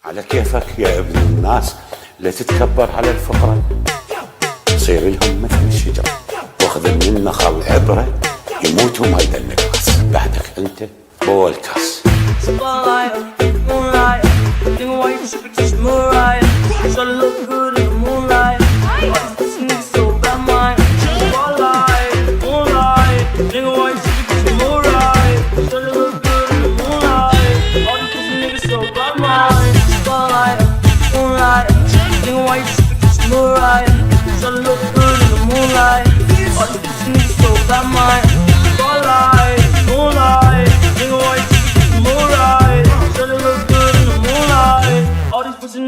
على كيفك يا ابن الناس، لا تتكبر على الفقراء، صير لهم مثل الشجرة، واخذ من نخل عبرة يموتوا ما يدلك راس. بعدك انت بول كاس.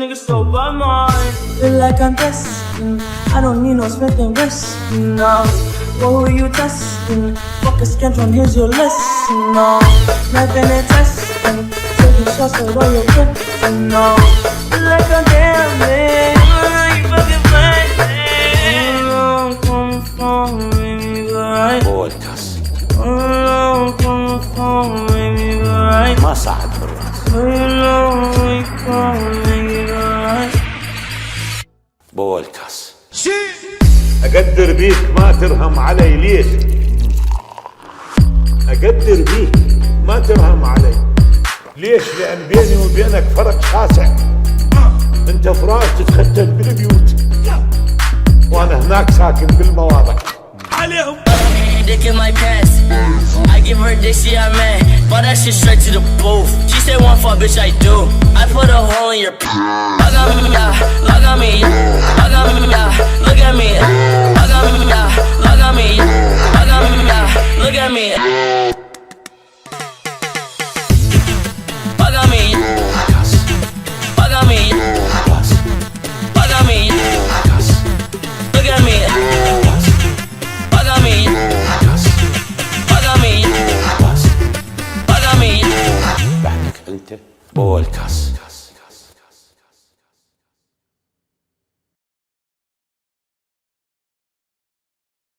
Niggas so by mine. Feel like I'm destined. I don't need no Smith and Wesson. No. What were you testing? Fuck a schedule, here's your lesson. No. Nothing and testing. Taking shots at all your friends. No. Feel like I'm gambling. You fucking playing. Come, baby, go right. بول كاس Come, baby, go right. ما صعد بالراس. بول كاس. أقدر بيك ما ترهم علي ليش؟ أقدر بيك ما ترهم علي ليش؟ لأن بيني وبينك فرق شاسع. أنت فراش تتختل بالبيوت وأنا هناك ساكن بالمواضع. عليهم Dick in my pants. I give her dick, she a man. Bought that shit straight to the booth. She said one fuck, bitch, I do. I put a hole in your log on me, yeah. Log on me, log on me, yeah. Look at me, log on me, yeah. Log on me, log on me, yeah. Look at me. Log on me, log on me, log on me. Look at me. بعدك انت بول كاس.